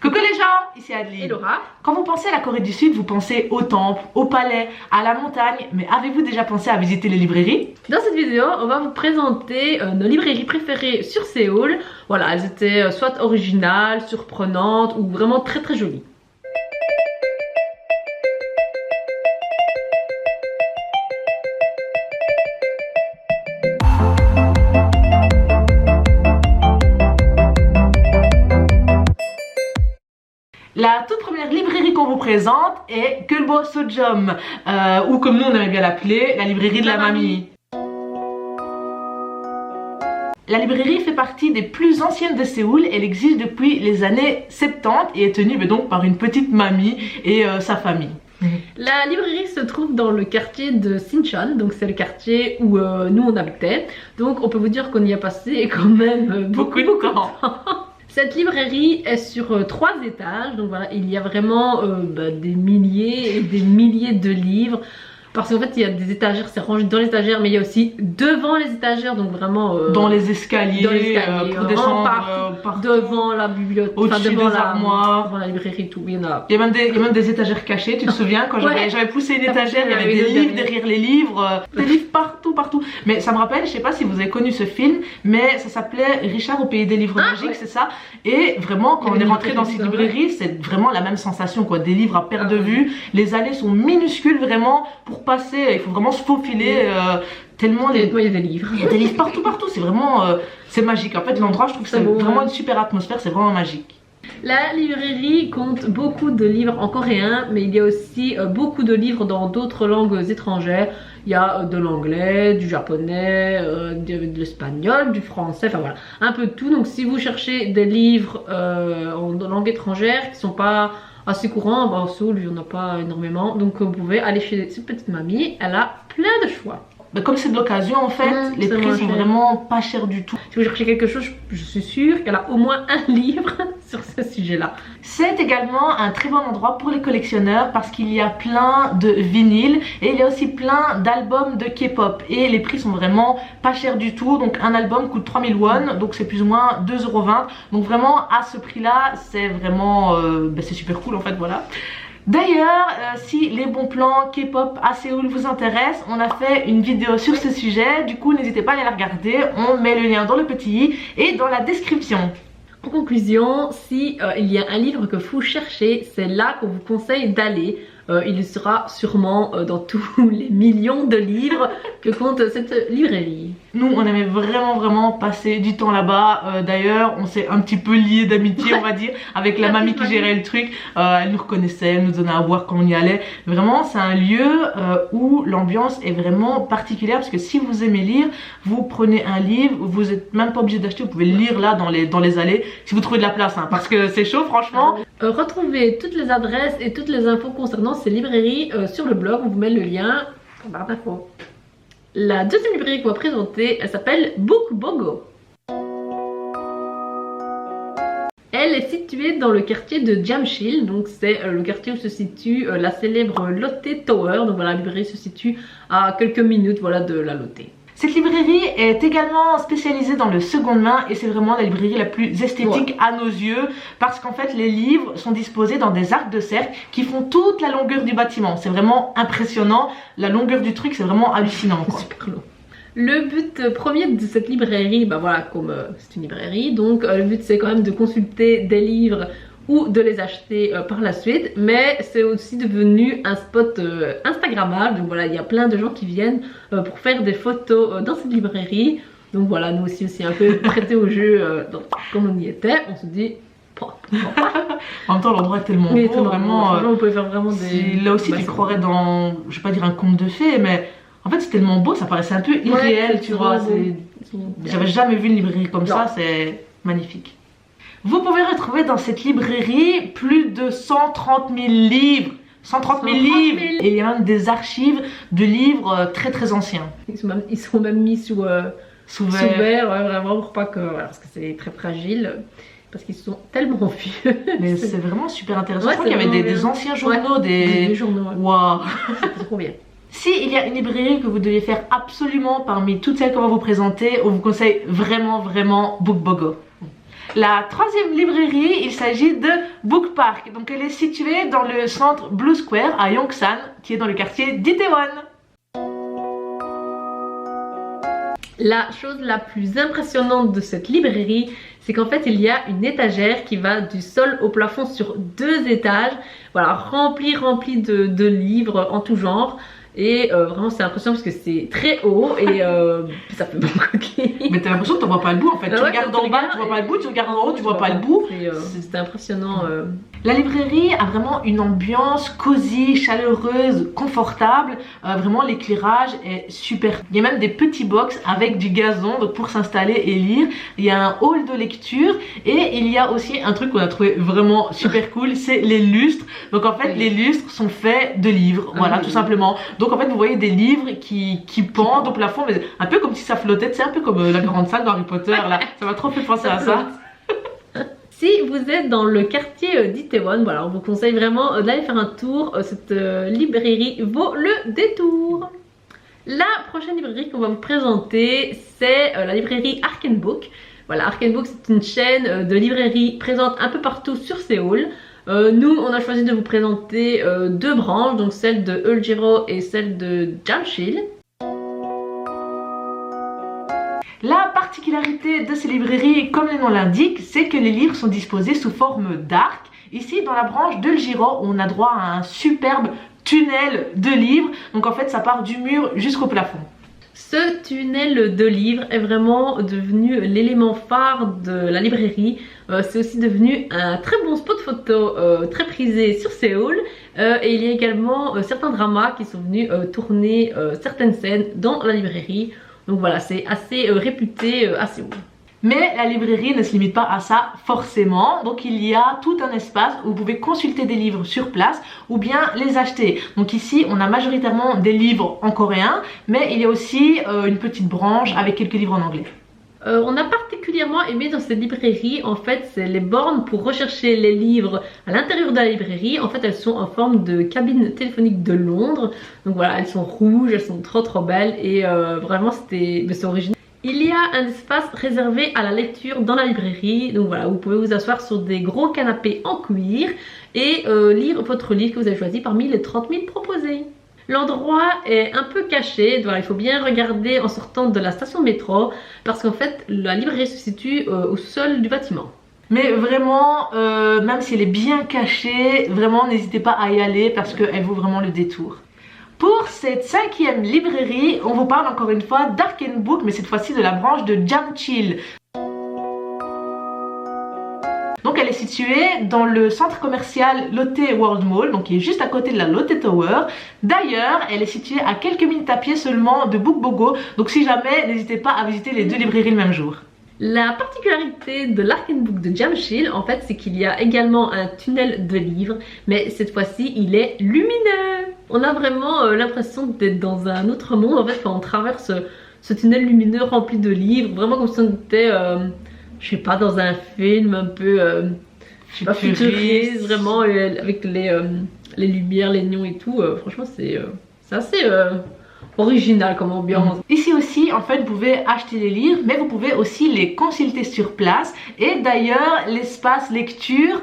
Coucou les gens, ici Adeline et Laura. Quand vous pensez à la Corée du Sud, vous pensez au temple, au palais, à la montagne. Mais avez-vous déjà pensé à visiter les librairies? Dans cette vidéo, on va vous présenter nos librairies préférées sur Séoul. Voilà, elles étaient soit originales, surprenantes ou vraiment très très jolies. La toute première librairie qu'on vous présente est Gulbo Sojom, ou comme nous on aimait bien l'appeler, la librairie de la mamie. La librairie fait partie des plus anciennes de Séoul, elle existe depuis les années 70 et est tenue donc par une petite mamie et sa famille. La librairie se trouve dans le quartier de Sinchon, donc c'est le quartier où nous on habitait. Donc on peut vous dire qu'on y a passé quand même beaucoup de temps. Cette librairie est sur 3 étages, donc voilà, il y a vraiment des milliers et des milliers de livres. Parce qu'en fait, il y a des étagères, c'est rangé dans les étagères, mais il y a aussi devant les étagères, donc vraiment... dans les escaliers, pour descendre partout, devant la bibliothèque, au-dessus des armoires. Devant la librairie, tout, il y en a. Il y a même des étagères cachées, tu te souviens quand j'avais poussé une étagère, il y avait des livres derrière les livres, des livres partout. Mais ça me rappelle, je sais pas si vous avez connu ce film, mais ça s'appelait Richard au pays des livres magiques, c'est ça. Et vraiment, quand on est rentré dans cette librairie, c'est vraiment la même sensation, quoi. Des livres à perte de vue, les allées sont minuscules vraiment pour passer, il faut vraiment se faufiler tellement il y a des livres. Il y a des livres partout, c'est vraiment c'est magique. En fait, l'endroit, je trouve que c'est vraiment une super atmosphère, c'est vraiment magique. La librairie compte beaucoup de livres en coréen, mais il y a aussi beaucoup de livres dans d'autres langues étrangères. Il y a de l'anglais, du japonais, de l'espagnol, du français, enfin voilà, un peu de tout. Donc si vous cherchez des livres en langue étrangère qui sont pas assez courants, en Séoul il n'y en a pas énormément, donc vous pouvez aller chez cette petite mamie, elle a plein de choix. Mais comme c'est de l'occasion en fait, les prix sont vraiment pas chers du tout. Si vous cherchez quelque chose, je suis sûre qu'elle a au moins un livre sur ce sujet-là. C'est également un très bon endroit pour les collectionneurs parce qu'il y a plein de vinyles et il y a aussi plein d'albums de K-pop et les prix sont vraiment pas chers du tout. Donc un album coûte 3000 won, donc c'est plus ou moins 2,20 €. Donc vraiment à ce prix-là, c'est vraiment c'est super cool en fait, voilà. D'ailleurs, si les bons plans K-pop à Séoul vous intéressent, on a fait une vidéo sur ce sujet, du coup n'hésitez pas à aller la regarder, on met le lien dans le petit i et dans la description. En conclusion, si il y a un livre que vous cherchez, c'est là qu'on vous conseille d'aller. Il sera sûrement dans tous les millions de livres que compte cette librairie. Nous, on aimait vraiment passer du temps là-bas. D'ailleurs, on s'est un petit peu liés d'amitié, on va dire, avec la mamie qui gérait le truc. Elle nous reconnaissait, elle nous donnait à boire quand on y allait. Vraiment, c'est un lieu où l'ambiance est vraiment particulière parce que si vous aimez lire, vous prenez un livre, vous n'êtes même pas obligé d'acheter, vous pouvez le lire là dans les allées si vous trouvez de la place, hein, parce que c'est chaud, franchement. Retrouvez toutes les adresses et toutes les infos concernant ces librairies sur le blog, on vous met le lien en barre d'infos. La deuxième librairie qu'on va présenter, elle s'appelle Bookbogo. Elle est située dans le quartier de Jamshil, donc c'est le quartier où se situe la célèbre Lotte Tower. Donc voilà, la librairie se situe à quelques minutes de la Lotte. Cette librairie est également spécialisée dans le seconde main et c'est vraiment la librairie la plus esthétique à nos yeux parce qu'en fait les livres sont disposés dans des arcs de cercle qui font toute la longueur du bâtiment. C'est vraiment impressionnant, la longueur du truc c'est vraiment hallucinant, quoi. Super long. Le but premier de cette librairie, comme c'est une librairie, donc le but c'est quand même de consulter des livres ou de les acheter par la suite, mais c'est aussi devenu un spot instagrammable. Donc voilà, il y a plein de gens qui viennent pour faire des photos dans cette librairie. Donc voilà, nous aussi un peu prêtés au jeu, comme on y était, on se dit en même temps l'endroit est tellement beau, vraiment on pouvait faire vraiment des... Là aussi tu croirais dans, je vais pas dire un conte de fées, mais en fait c'est tellement beau, ça paraissait un peu irréel, tu vois. J'avais jamais vu une librairie comme ça, c'est magnifique. Vous pouvez retrouver dans cette librairie plus de 130 000 livres. 130 000 livres. Et il y a même des archives de livres très anciens. Ils sont même mis sous verre, vraiment pour pas que... parce que c'est très fragile. Parce qu'ils sont tellement vieux. Mais c'est vraiment super intéressant. Je crois qu'il y avait des anciens journaux, des journaux. Waouh. C'est trop bien. Si il y a une librairie que vous deviez faire absolument parmi toutes celles qu'on va vous présenter, on vous conseille vraiment Bookbogo. La troisième librairie, il s'agit de Book Park. Donc elle est située dans le centre Blue Square à Yongsan, qui est dans le quartier d'Itaewon. La chose la plus impressionnante de cette librairie, c'est qu'en fait il y a une étagère qui va du sol au plafond sur 2 étages, voilà, remplie de livres en tout genre. Et vraiment c'est impressionnant parce que c'est très haut et ça fait beaucoup de livres. Mais t'as l'impression que t'en vois pas le bout en fait. Bah Tu ouais, regardes en bas, tu vois pas le bout, tu regardes en haut, tu vois pas le bout. C'était impressionnant. La librairie a vraiment une ambiance cosy, chaleureuse, confortable. Vraiment l'éclairage est super. Il y a même des petits box avec du gazon donc pour s'installer et lire. Il y a un hall de lecture et il y a aussi un truc qu'on a trouvé vraiment super cool, c'est les lustres. Donc en fait les lustres sont faits de livres, voilà tout simplement. Donc en fait vous voyez des livres qui pendent au plafond, mais un peu comme si ça flottait, c'est un peu comme la grande salle d'Harry Potter là. Ça m'a trop fait penser à ça. Si vous êtes dans le quartier d'Itaewon, voilà, on vous conseille vraiment d'aller faire un tour. Cette librairie vaut le détour. La prochaine librairie qu'on va vous présenter, c'est la librairie Arken Book. Voilà, Arken Book, c'est une chaîne de librairies présente un peu partout sur Séoul. Nous, on a choisi de vous présenter 2 branches, donc celle de Eulgiro et celle de Jamshil. La particularité de ces librairies, comme le nom l'indique, c'est que les livres sont disposés sous forme d'arc. Ici, dans la branche de Eulgiro, on a droit à un superbe tunnel de livres. Donc en fait, ça part du mur jusqu'au plafond. Ce tunnel de livres est vraiment devenu l'élément phare de la librairie. C'est aussi devenu un très bon spot photo très prisé sur Séoul. Et il y a également certains dramas qui sont venus tourner certaines scènes dans la librairie. Donc voilà, c'est assez réputé à Séoul. Mais la librairie ne se limite pas à ça forcément, donc il y a tout un espace où vous pouvez consulter des livres sur place ou bien les acheter. Donc ici on a majoritairement des livres en coréen, mais il y a aussi une petite branche avec quelques livres en anglais. On a particulièrement aimé dans cette librairie, en fait, c'est les bornes pour rechercher les livres à l'intérieur de la librairie. En fait, elles sont en forme de cabine téléphonique de Londres. Donc voilà, elles sont rouges, elles sont trop belles et vraiment c'est original. Il y a un espace réservé à la lecture dans la librairie. Donc voilà, vous pouvez vous asseoir sur des gros canapés en cuir et lire votre livre que vous avez choisi parmi les 30 000 proposés. L'endroit est un peu caché, donc il faut bien regarder en sortant de la station de métro parce qu'en fait la librairie se situe au sol du bâtiment. Mais vraiment, même si elle est bien cachée, vraiment n'hésitez pas à y aller parce qu'elle vaut vraiment le détour. Pour cette 5e librairie, on vous parle encore une fois d'Arken Book, mais cette fois-ci de la branche de Jamshil. Donc elle est située dans le centre commercial Lotte World Mall, donc qui est juste à côté de la Lotte Tower. D'ailleurs, elle est située à quelques minutes à pied seulement de Bookbogo, donc si jamais, n'hésitez pas à visiter les 2 librairies le même jour. La particularité de l'Arken Book de Jamshil, en fait, c'est qu'il y a également un tunnel de livres, mais cette fois-ci, il est lumineux. On a vraiment l'impression d'être dans un autre monde, en fait, quand on traverse ce tunnel lumineux rempli de livres, vraiment comme si on était, je sais pas, dans un film un peu, je sais pas, futuriste, vraiment, avec les lumières, les néons et tout. Franchement, c'est assez original comme ambiance. Ici aussi, en fait, vous pouvez acheter les livres, mais vous pouvez aussi les consulter sur place. Et d'ailleurs, l'espace lecture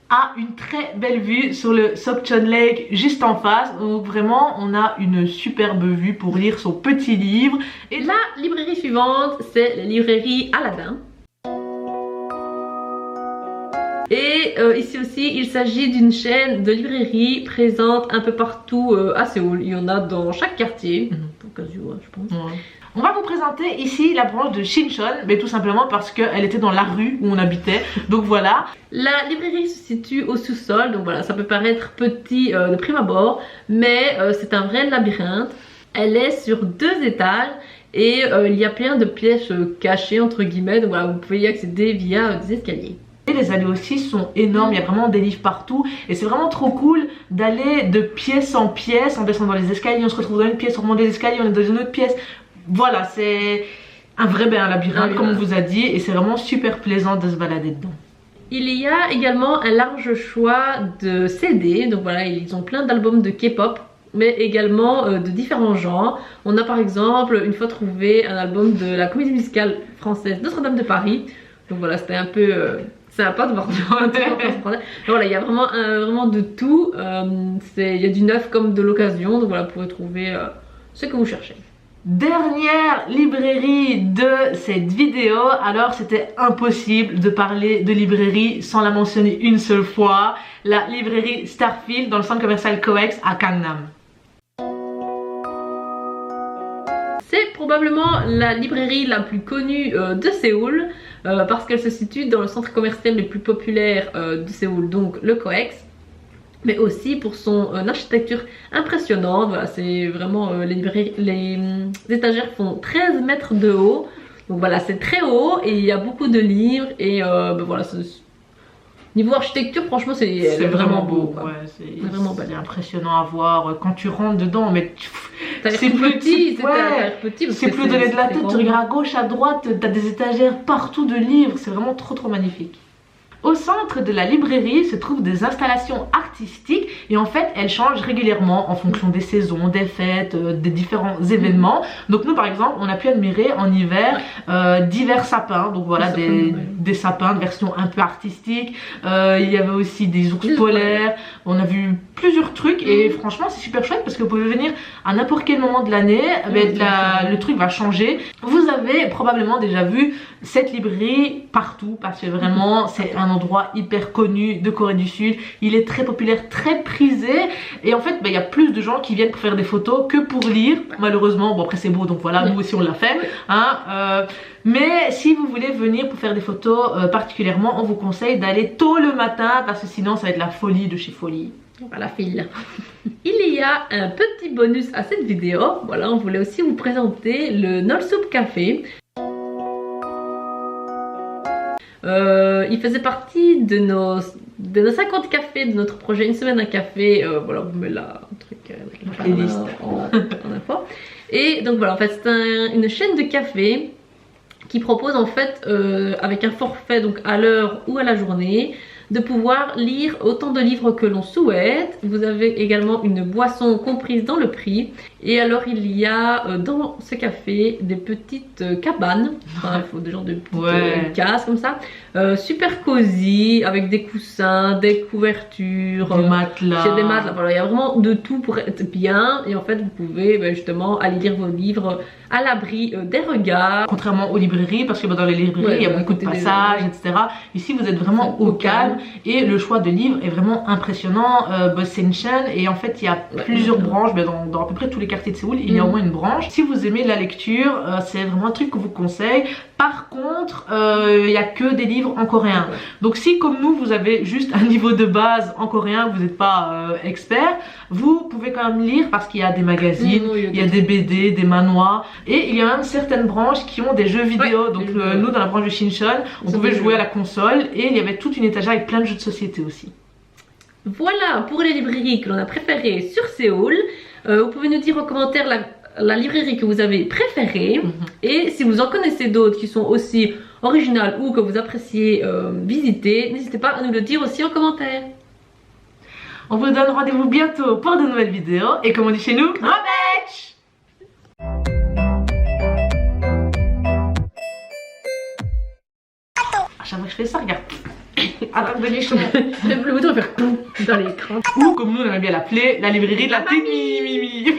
a une très belle vue sur le Sokchon Lake juste en face. Donc vraiment, on a une superbe vue pour lire son petit livre. Et la librairie suivante, c'est la librairie Aladdin. Et ici aussi, il s'agit d'une chaîne de librairies présente un peu partout à Séoul. Il y en a dans chaque quartier, pour cas où, je pense. Ouais. On va vous présenter ici la branche de Shinchon, mais tout simplement parce qu'elle était dans la rue où on habitait. Donc voilà. La librairie se situe au sous-sol, donc voilà, ça peut paraître petit de prime abord, mais c'est un vrai labyrinthe. Elle est sur 2 étages. Et il y a plein de pièces cachées entre guillemets, donc voilà, vous pouvez y accéder via des escaliers. Et les allées aussi sont énormes, il y a vraiment des livres partout et c'est vraiment trop cool d'aller de pièce en pièce, en descendant les escaliers, on se retrouve dans une pièce, on remonte les escaliers, on est dans une autre pièce. Voilà, c'est un vrai labyrinthe comme on vous a dit et c'est vraiment super plaisant de se balader dedans. Il y a également un large choix de CD, donc voilà, ils ont plein d'albums de K-pop, mais également de différents genres. On a par exemple une fois trouvé un album de la comédie musicale française Notre-Dame de Paris. Donc voilà, c'était un peu sympa de voir voilà, il y a vraiment de tout. Il y a du neuf comme de l'occasion. Donc voilà, vous pouvez trouver ce que vous cherchez. Dernière librairie de cette vidéo. Alors c'était impossible de parler de librairie sans la mentionner une seule fois. La librairie Starfield dans le centre commercial Coex à Gangnam. C'est probablement la librairie la plus connue de Séoul parce qu'elle se situe dans le centre commercial le plus populaire de Séoul, donc le Coex, mais aussi pour son architecture impressionnante. Voilà, c'est vraiment les étagères font 13 mètres de haut, donc voilà, c'est très haut et il y a beaucoup de livres et ben voilà, niveau architecture, franchement, c'est vraiment beau. Ouais, c'est vraiment impressionnant à voir quand tu rentres dedans. Mais c'est petit, c'est plus donné de la tête. Tu regardes à gauche, à droite, t'as des étagères partout de livres. C'est vraiment trop magnifique. Au centre de la librairie se trouvent des installations artistiques et en fait elles changent régulièrement en fonction des saisons, des fêtes, des différents événements. Donc nous par exemple on a pu admirer en hiver divers sapins, donc voilà des sapins de version un peu artistique. Il y avait aussi des ours polaires, on a vu plusieurs trucs et franchement c'est super chouette parce que vous pouvez venir à n'importe quel moment de l'année, le truc va changer. Vous avez probablement déjà vu cette librairie partout parce que vraiment c'est un endroit hyper connu de Corée du Sud. Il est très populaire, très prisé et en fait il y a plus de gens qui viennent pour faire des photos que pour lire malheureusement. Bon après c'est beau donc voilà, nous aussi on l'a fait hein, mais si vous voulez venir pour faire des photos particulièrement, on vous conseille d'aller tôt le matin parce que sinon ça va être la folie de chez folie. Voilà, file. Il y a un petit bonus à cette vidéo. Voilà, on voulait aussi vous présenter le Nolsup Café. Il faisait partie de nos 50 cafés de notre projet Une semaine un café. Voilà, on vous met là un truc playlist en info. Et donc voilà, en fait c'est une chaîne de café qui propose en fait avec un forfait donc à l'heure ou à la journée de pouvoir lire autant de livres que l'on souhaite. Vous avez également une boisson comprise dans le prix. Et alors il y a dans ce café des petites cabanes, enfin, il faut des genres de petites cases comme ça, super cosy, avec des coussins, des couvertures, des matelas. Des matelas. Voilà, il y a vraiment de tout pour être bien. Et en fait vous pouvez justement aller lire vos livres à l'abri des regards. Contrairement aux librairies, parce que dans les librairies il y a beaucoup de passages, etc. Ici vous êtes vraiment au calme. Et le choix de livres est vraiment impressionnant. C'est une chaîne et en fait il y a plusieurs branches dans à peu près tous les quartiers de Séoul. Il y a au moins une branche. Si vous aimez la lecture, c'est vraiment un truc que vous conseille. Par contre il n'y a que des livres en coréen. Donc si comme nous vous avez juste un niveau de base en coréen, vous n'êtes pas expert, vous pouvez quand même lire parce qu'il y a des magazines, il y a des BD, des manhwas et il y a même certaines branches qui ont des jeux vidéo. Donc nous dans la branche de Shincheon on pouvait jouer à la console et il y avait toute une étagère avec plein de jeux de société aussi. Voilà pour les librairies que l'on a préférées sur Séoul. Vous pouvez nous dire en commentaire la librairie que vous avez préférée et si vous en connaissez d'autres qui sont aussi originales ou que vous appréciez visiter, n'hésitez pas à nous le dire aussi en commentaire. On vous donne rendez-vous bientôt pour de nouvelles vidéos et comme on dit chez nous, Robetch! À chaque fois que je fais ça, regarde. Attaque de nichon. Le bouton va faire dans l'écran. Ou comme nous on aimerait bien l'appeler, la librairie de la petite Mimi.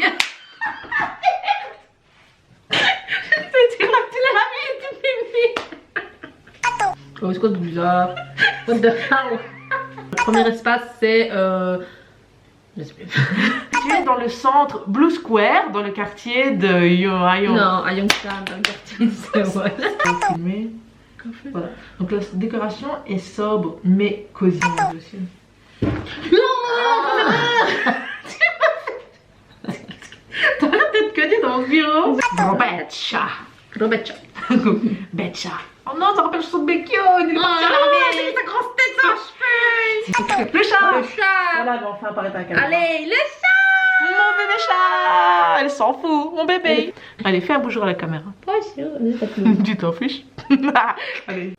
Oh, c'est quoi de bizarre? What the hell? Le premier espace c'est je sais plus. Tu es dans le centre Blue Square, dans le quartier de Yorayon. Non, à Yongsan, dans le quartier de Séoul. Voilà. Donc la décoration est sobre mais cosy aussi. Non, t'as la tête connue dans mon bureau. Robetcha. Robetcha. Betcha. Oh non, ça rappelle le son de Bekyo. Il est parti à l'armée, j'ai mis sa grosse tête sur les cheveux. Le chat. Le chat. Voilà, il va enfin apparaître à la caméra. Allez, le chat. Mon bébé chat. Elle s'en fout, mon bébé. Allez, fais un bonjour à la caméra. Bonjour. Tu t'en fiches. Allez.